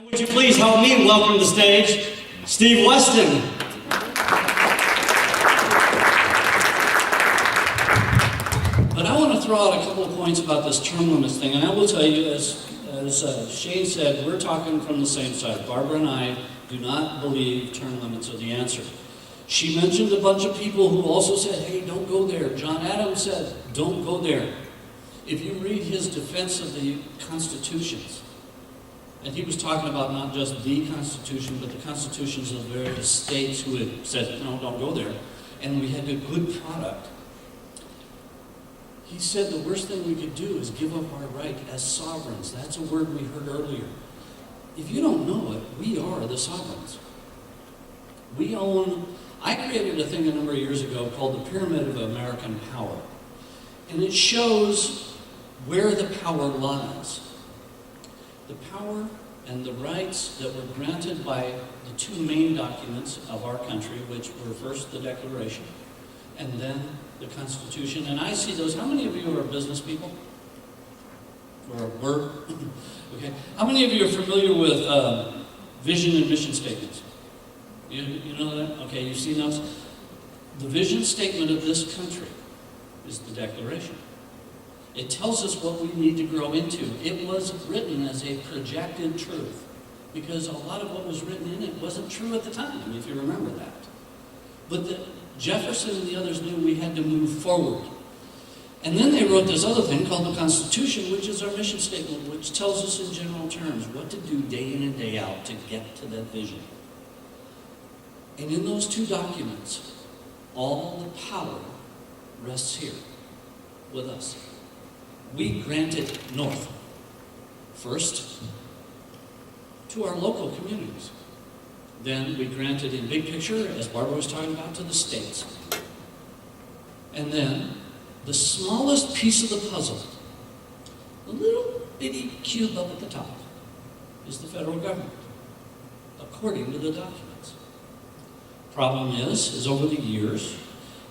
Would you please help me welcome to the stage Steve Weston. But I want to throw out a couple of points about this term limits thing, and I will tell you, as Shane said, we're talking from the same side. Barbara and I do not believe term limits are the answer. She mentioned a bunch of people who also said, hey, don't go there. John Adams said, don't go there. If you read his defense of the constitutions, and he was talking about not just the Constitution, but the constitutions of the various states who had said, no, don't go there, and we had a good product. He said the worst thing we could do is give up our right as sovereigns. That's a word we heard earlier. If you don't know it, we are the sovereigns. We own, I created a thing a number of years ago called the Pyramid of American Power. And it shows where the power lies. The power and the rights that were granted by the two main documents of our country, which were first the Declaration and then the Constitution. And I see those. How many of you are business people? Or were? Okay. How many of you are familiar with vision and mission statements? You know that? Okay, you've seen those? The vision statement of this country is the Declaration. It tells us what we need to grow into. It was written as a projected truth because a lot of what was written in it wasn't true at the time, if you remember that. But Jefferson and the others knew we had to move forward. And then they wrote this other thing called the Constitution, which is our mission statement, which tells us in general terms what to do day in and day out to get to that vision. And in those two documents, all the power rests here with us. We grant it north. First, to our local communities. Then we grant it in big picture, as Barbara was talking about, to the states. And then, the smallest piece of the puzzle, the little bitty cube up at the top, is the federal government, according to the documents. Problem is over the years,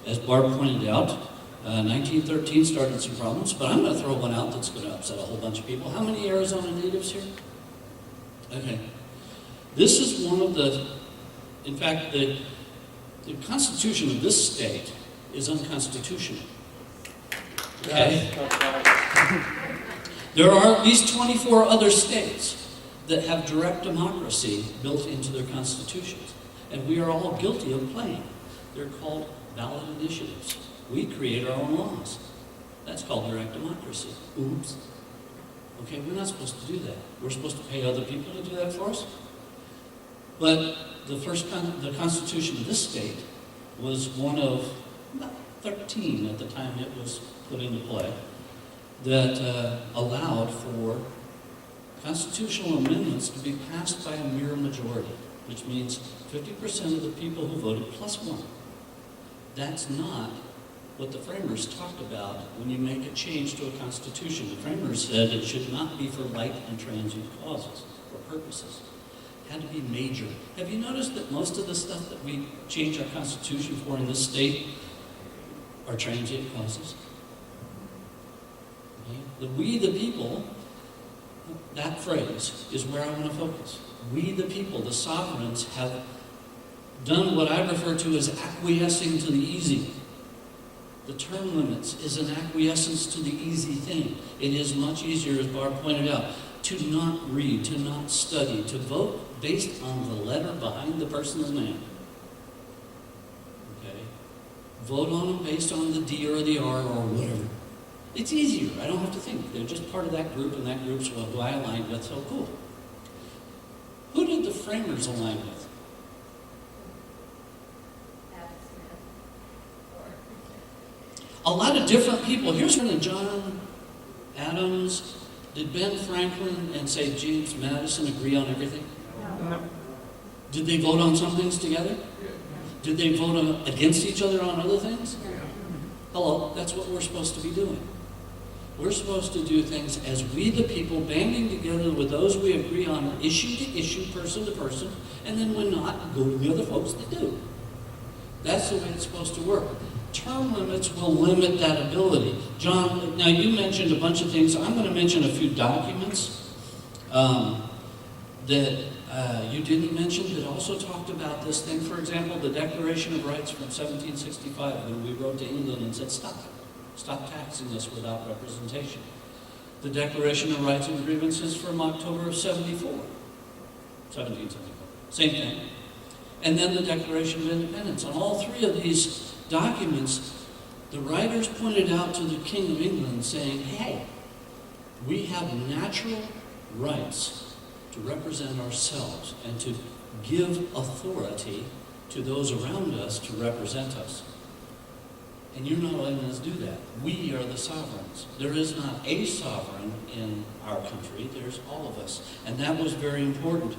as Barb pointed out, 1913 started some problems, but I'm going to throw one out that's going to upset a whole bunch of people. How many Arizona natives here? Okay. This is one of the, in fact, the Constitution of this state is unconstitutional. Okay? There are at least 24 other states that have direct democracy built into their constitutions. And we are all guilty of playing. They're called ballot initiatives. We create our own laws. That's called direct democracy. Oops. Okay, we're not supposed to do that. We're supposed to pay other people to do that for us. But the Constitution of this state was one of about 13 at the time it was put into play that allowed for constitutional amendments to be passed by a mere majority, which means 50% of the people who voted plus one. That's not what the framers talked about when you make a change to a constitution. The framers said it should not be for light and transient causes or purposes. It had to be major. Have you noticed that most of the stuff that we change our constitution for in this state are transient causes? Okay? The we the people, that phrase is where I want to focus. We the people, the sovereigns, have done what I refer to as acquiescing to the easy. The term limits is an acquiescence to the easy thing. It is much easier, as Barb pointed out, to not read, to not study, to vote based on the letter behind the person's name. Okay? Vote on them based on the D or the R or whatever. It's easier. I don't have to think. They're just part of that group, and that group's who I align with, so cool. Who did the framers align with? A lot of different people. Here's one of John Adams. Did Ben Franklin and, say, James Madison agree on everything? No. Did they vote on some things together? Did they vote against each other on other things? Hello, that's what we're supposed to be doing. We're supposed to do things as we the people, banding together with those we agree on, issue to issue, person to person, and then when not, go to the other folks that do. That's the way it's supposed to work. Term limits will limit that ability. John, now you mentioned a bunch of things. I'm going to mention a few documents. that you didn't mention that also talked about this thing. For example, the Declaration of Rights from 1765, when we wrote to England and said, stop taxing us without representation. The Declaration of Rights and Grievances from October of 1774, same thing. And then the Declaration of Independence. On all three of these documents, the writers pointed out to the King of England saying, hey, we have natural rights to represent ourselves and to give authority to those around us to represent us. And you're not letting us do that. We are the sovereigns. There is not a sovereign in our country. There's all of us. And that was very important,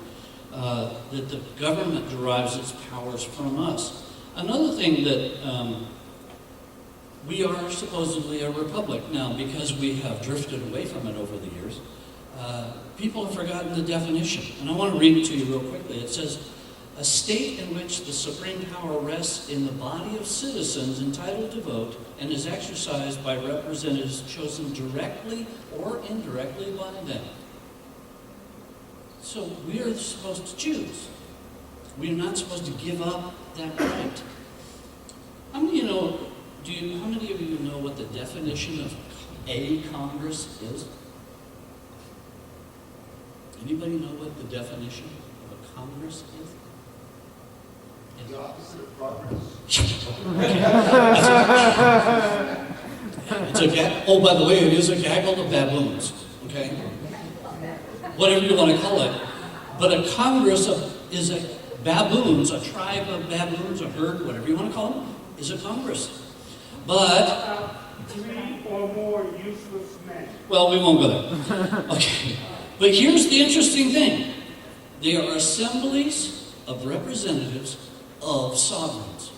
that the government derives its powers from us. Another thing that we are supposedly a republic now, because we have drifted away from it over the years. People have forgotten the definition. And I want to read it to you real quickly. It says, a state in which the supreme power rests in the body of citizens entitled to vote and is exercised by representatives chosen directly or indirectly by them. So we are supposed to choose. We are not supposed to give up that right. How many of you know what the definition of a Congress is? Anybody know what the definition of a Congress is? The opposite of progress. It's a oh, by the way, it is a gaggle of baboons, okay? Whatever you want to call it. But a Congress is a baboons, a tribe of baboons, a herd, whatever you want to call them, is a Congress. But 3 or more useless men. well, we won't go there. Okay. But here's the interesting thing. They are assemblies of representatives of sovereigns.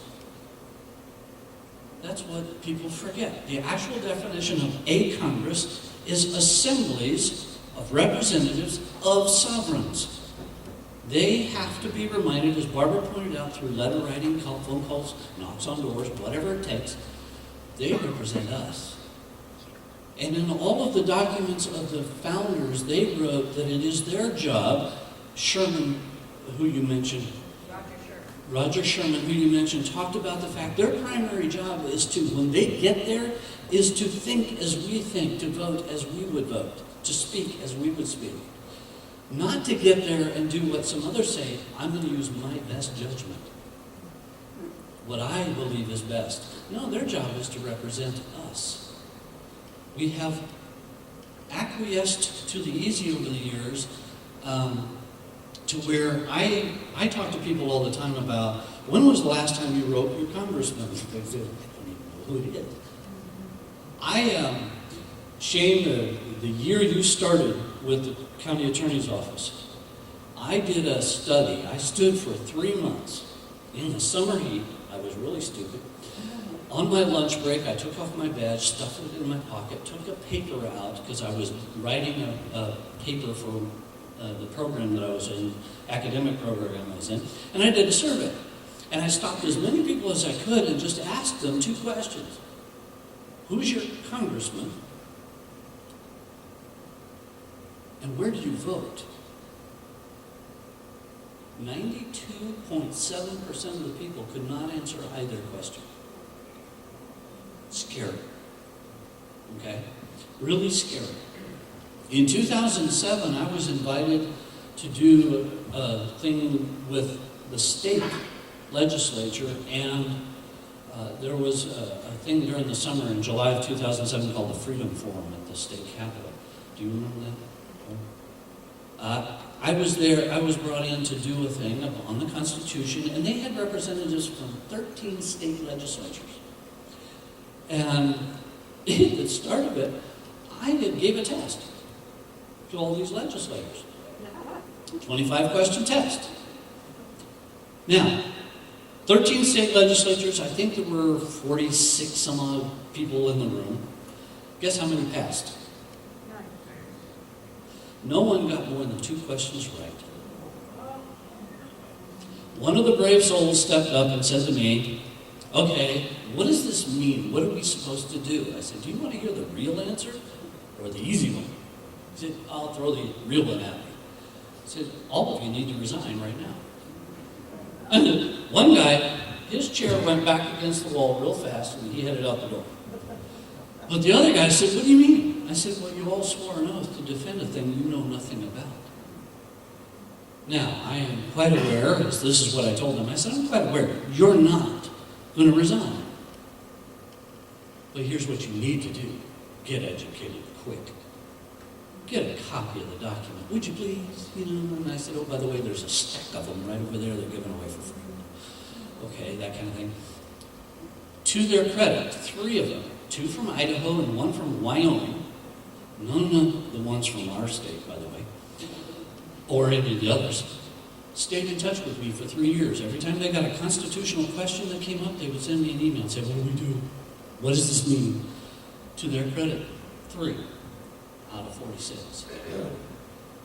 That's what people forget. The actual definition of a Congress is assemblies of representatives of sovereigns. They have to be reminded, as Barbara pointed out, through letter writing, phone calls, knocks on doors, whatever it takes. They represent us. And in all of the documents of the founders, they wrote that it is their job. Sherman, who you mentioned, Roger Sherman, who you mentioned, talked about the fact their primary job is to, when they get there, is to think as we think, to vote as we would vote, to speak as we would speak. Not to get there and do what some others say, I'm going to use my best judgment. What I believe is best. No, their job is to represent us. We have acquiesced to the easy over the years, to where I talk to people all the time about, when was the last time you wrote your congressman? They say, I don't even know who it is. Shane, the year you started with the county attorney's office, I did a study. I stood for 3 months in the summer heat. I was really stupid. On my lunch break, I took off my badge, stuffed it in my pocket, took a paper out, because I was writing a paper for the program that I was in, academic program I was in, and I did a survey. And I stopped as many people as I could and just asked them 2 questions. Who's your congressman? And where do you vote? 92.7% of the people could not answer either question. Scary. Okay? Really scary. In 2007, I was invited to do a thing with the state legislature, and there was a thing during the summer in July of 2007 called the Freedom Forum at the state capitol. Do you remember that? I was there. I was brought in to do a thing on the Constitution, and they had representatives from 13 state legislatures. And at the start of it, I gave a test to all these legislators. 25-question test. Now, 13 state legislatures, I think there were 46 some odd people in the room. Guess how many passed? No one got more than 2 questions right. One of the brave souls stepped up and said to me, okay, what does this mean? What are we supposed to do? I said, do you want to hear the real answer or the easy one? He said, I'll throw the real one at me. I said, all of you need to resign right now. And one guy, his chair went back against the wall real fast, and he headed out the door. But the other guy said, what do you mean? I said, well, you all swore an oath to defend a thing you know nothing about. Now, I am quite aware, as this is what I told them, I said, I'm quite aware, you're not going to resign. But here's what you need to do. Get educated quick. Get a copy of the document, would you please? You know, and I said, oh, by the way, there's a stack of them right over there they're giving away for free. Okay, that kind of thing. To their credit, 3 of them, 2 from Idaho and 1 from Wyoming, none of the ones from our state, by the way, or any of the others, stayed in touch with me for 3 years. Every time they got a constitutional question that came up, they would send me an email and say, what do we do? What does this mean? To their credit, 3 out of 46.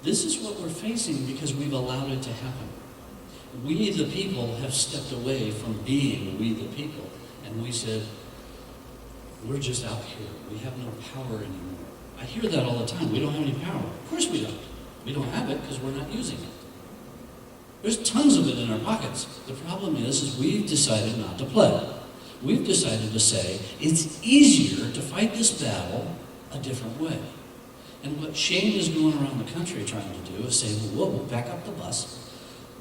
This is what we're facing because we've allowed it to happen. We, the people, have stepped away from being we, the people. And we said, we're just out here. We have no power anymore. I hear that all the time. We don't have any power. Of course we don't. We don't have it because we're not using it. There's tons of it in our pockets. The problem is we've decided not to play. We've decided to say, it's easier to fight this battle a different way. And what Shane is going around the country trying to do is say, whoa, back up the bus.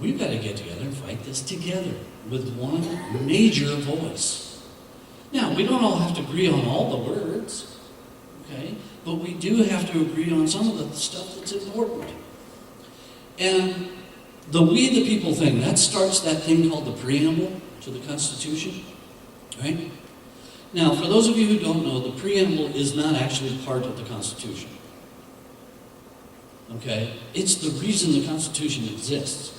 We've got to get together and fight this together with one major voice. Now, we don't all have to agree on all the words, okay? But we do have to agree on some of the stuff that's important. And the we the people thing, that starts that thing called the preamble to the Constitution, right? Now, for those of you who don't know, the preamble is not actually part of the Constitution. Okay? It's the reason the Constitution exists.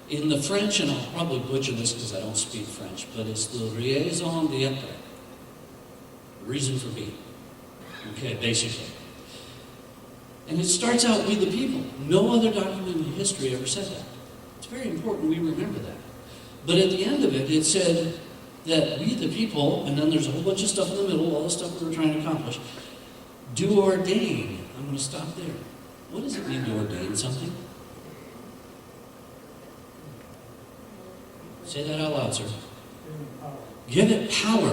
In the French, and I'll probably butcher this because I don't speak French, but it's the raison d'être, reason for being. Okay, basically. And it starts out with the people. No other document in history ever said that. It's very important we remember that. But at the end of it, it said that we, the people, and then there's a whole bunch of stuff in the middle, all the stuff we were trying to accomplish, do ordain. I'm going to stop there. What does it mean to ordain something? Say that out loud, sir. Give it power.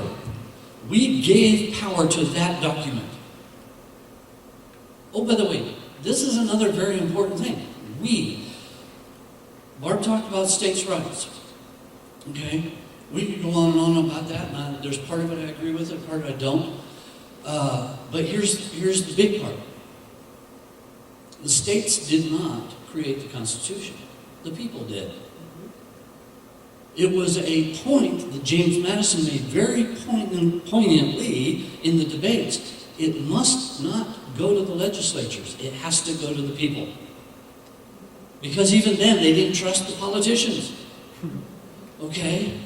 We gave power to that document. Oh, by the way, this is another very important thing. Barb talked about states' rights. Okay? We could go on and on about that. And there's part of it I agree with, and part of it I don't. But here's the big part. The states did not create the Constitution. The people did. It was a point that James Madison made very poignantly in the debates. It must not go to the legislatures. It has to go to the people. Because even then, they didn't trust the politicians. Okay?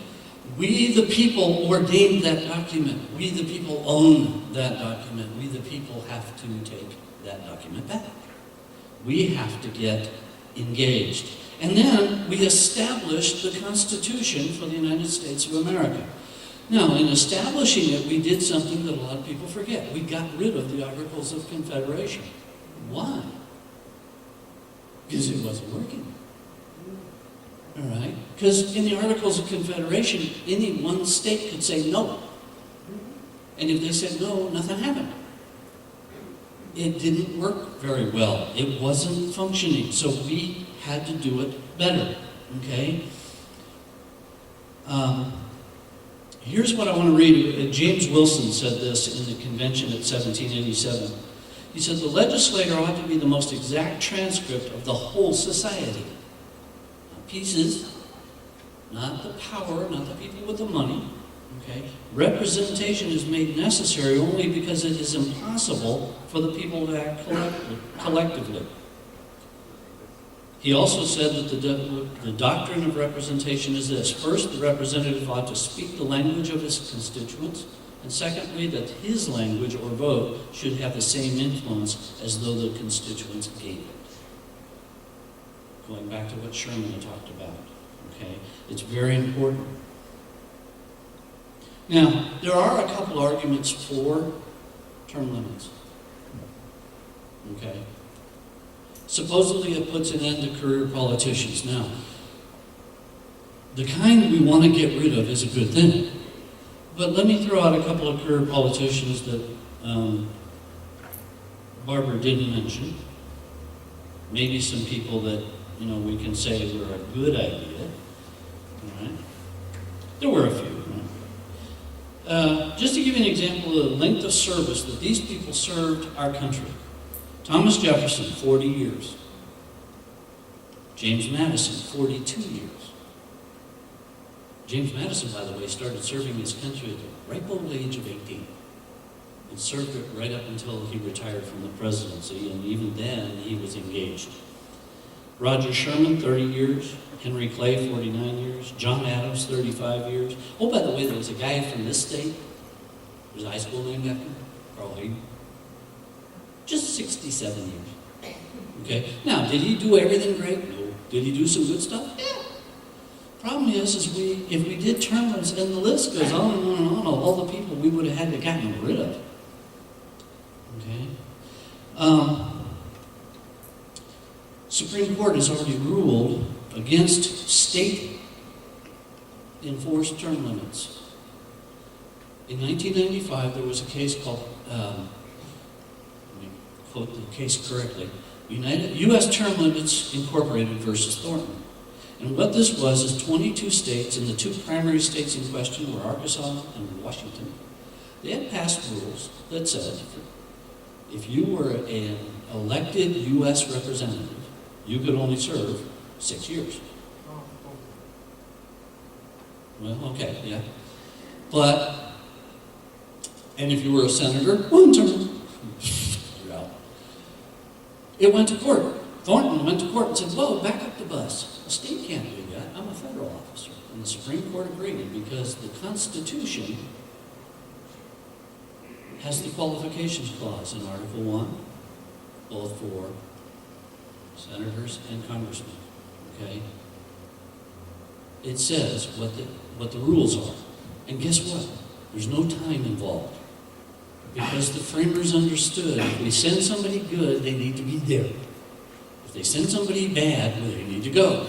We, the people, ordained that document. We, the people, own that document. We, the people, have to take that document back. We have to get engaged. And then we established the Constitution for the United States of America. Now, in establishing it, we did something that a lot of people forget. We got rid of the Articles of Confederation. Why? Because it wasn't working. All right? Because in the Articles of Confederation, any one state could say no. And if they said no, nothing happened. It didn't work very well. It wasn't functioning. So we had to do it better. Okay? Here's what I want to read. James Wilson said this in the convention at 1787. He said, the legislator ought to be the most exact transcript of the whole society. Not pieces, not the power, not the people with the money. Okay? Representation is made necessary only because it is impossible for the people to act collectively. He also said that the doctrine of representation is this. First, the representative ought to speak the language of his constituents. And secondly, that his language or vote should have the same influence as though the constituents gave it. Going back to what Sherman had talked about. Okay? It's very important. Now, there are a couple arguments for term limits. Okay? Supposedly it puts an end to career politicians. Now, the kind we want to get rid of is a good thing. But let me throw out a couple of career politicians that Barbara didn't mention. Maybe some people that, we can say were a good idea. All right? There were a few. Right? Just to give you an example of the length of service that these people served our country. Thomas Jefferson, 40 years. James Madison, 42 years. James Madison, by the way, started serving his country at the ripe old age of 18 and served it right up until he retired from the presidency, and even then he was engaged. Roger Sherman, 30 years. Henry Clay, 49 years. John Adams, 35 years. Oh, by the way, there was a guy from this state. There's a high school named after him, Carl Hayden. Just 67 years. Okay? Now, did he do everything great? No. Did he do some good stuff? Yeah. Problem is if we did term limits, and the list goes on and on and on, of all the people we would have had to gotten rid of. Okay? Supreme Court has already ruled against state-enforced term limits. In 1995, there was a case called, let me quote the case correctly, U.S. Term Limits Incorporated versus Thornton. And what this was is 22 states, and the two primary states in question were Arkansas and Washington. They had passed rules that said if you were an elected U.S. representative, you could only serve 6 years. Well, okay, yeah. And if you were a senator, 1 term. You're out. It went to court. Thornton went to court and said, whoa, back up the bus. The state can't do that. I'm a federal officer. And the Supreme Court agreed because the Constitution has the qualifications clause in Article 1, both for senators and congressmen. Okay? It says what the rules are. And guess what? There's no time involved. Because the framers understood if we send somebody good, they need to be there. If they send somebody bad, well, they need to go.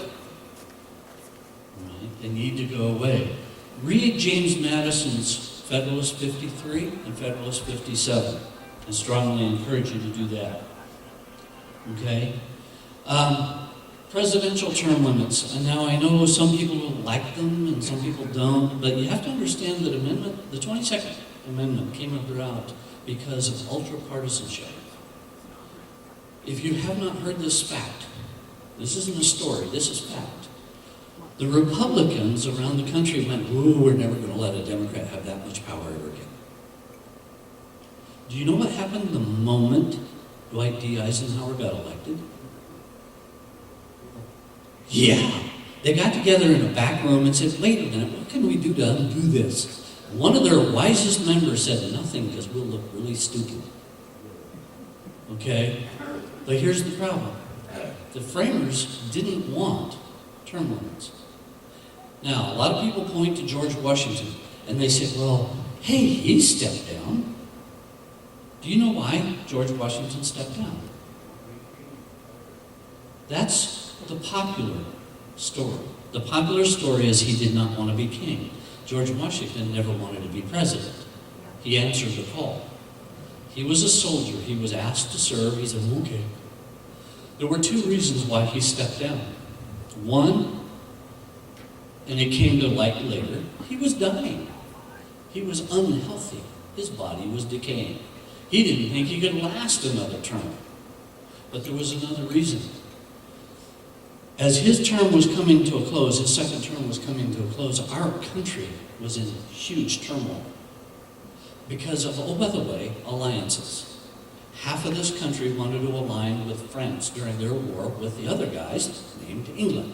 Right? They need to go away. Read James Madison's Federalist 53 and Federalist 57. I strongly encourage you to do that. Okay? Presidential term limits. And now I know some people like them and some people don't, but you have to understand that the 22nd Amendment came about because of ultra-partisanship. If you have not heard this fact, this isn't a story, this is fact. The Republicans around the country went, ooh, we're never going to let a Democrat have that much power ever again. Do you know what happened the moment Dwight D. Eisenhower got elected? Yeah. They got together in a back room and said, wait a minute, what can we do to undo this? One of their wisest members said nothing because we'll look really stupid. Okay? But here's the problem. The framers didn't want term limits. Now, a lot of people point to George Washington and they say, well, hey, he stepped down. Do you know why George Washington stepped down? That's the popular story. The popular story is he did not want to be king. George Washington never wanted to be president. He answered the call. He was a soldier. He was asked to serve. He said, okay. There were 2 reasons why he stepped down. One, and it came to light later, he was dying. He was unhealthy. His body was decaying. He didn't think he could last another term. But there was another reason. As his term was coming to a close, his second term was coming to a close, our country was in huge turmoil. Because of, oh, by the way, alliances. Half of this country wanted to align with France during their war with the other guys named England.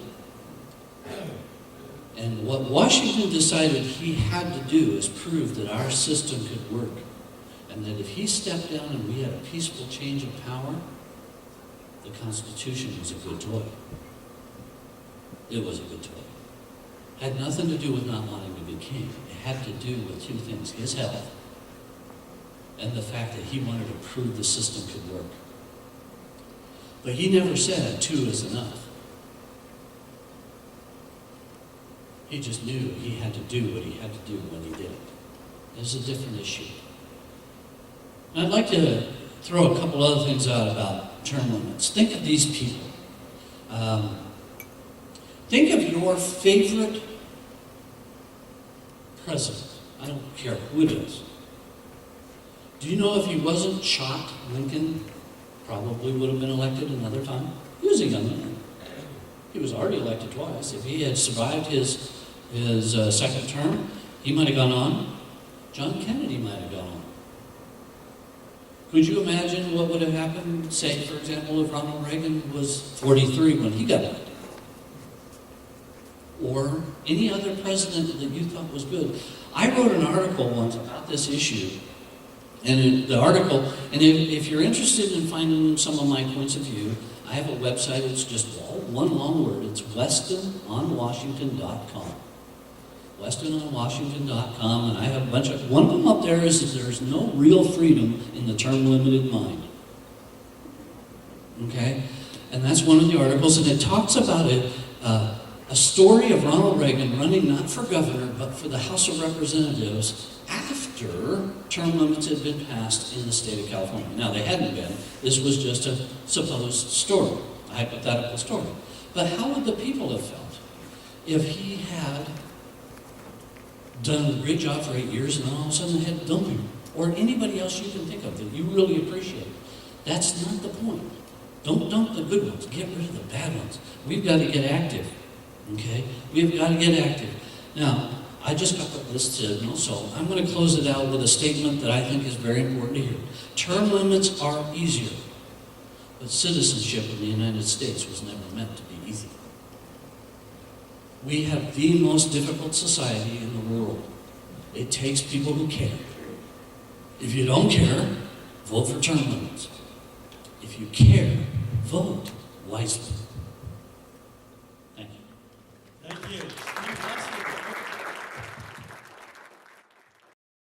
And what Washington decided he had to do is prove that our system could work. And that if he stepped down and we had a peaceful change of power, the Constitution was a good toy. It was a good toy. Had nothing to do with not wanting to be king. It had to do with 2 things. His health and the fact that he wanted to prove the system could work. But he never said 2 is enough. He just knew he had to do what he had to do when he did it. It's a different issue. And I'd like to throw a couple other things out about term limits. Think of these people. Think of your favorite president. I don't care who it is. Do you know if he wasn't shot, Lincoln probably would have been elected another time? He was a young man. He was already elected twice. If he had survived his second term, he might have gone on. John Kennedy might have gone on. Could you imagine what would have happened, say, for example, if Ronald Reagan was 43 when he got elected? Or any other president that you thought was good? I wrote an article once about this issue. And the article, and if you're interested in finding some of my points of view, I have a website. It's just one long word. It's WestonOnWashington.com. WestonOnWashington.com, and I have a bunch of, one of them up there is that there's no real freedom in the term limited mind. Okay? And that's one of the articles, and it talks about it, a story of Ronald Reagan running not for governor, but for the House of Representatives after term limits had been passed in the state of California. Now, they hadn't been. This was just a supposed story, a hypothetical story. But how would the people have felt if he had done a great job for 8 years and then all of a sudden they had to dump him? Or anybody else you can think of that you really appreciate? That's not the point. Don't dump the good ones. Get rid of the bad ones. We've got to get active. Okay? We've got to get active. Now, I just got this signal, so I'm going to close it out with a statement that I think is very important to hear. Term limits are easier, but citizenship in the United States was never meant to be easy. We have the most difficult society in the world. It takes people who care. If you don't care, vote for term limits. If you care, vote wisely. Thank you. Thank you.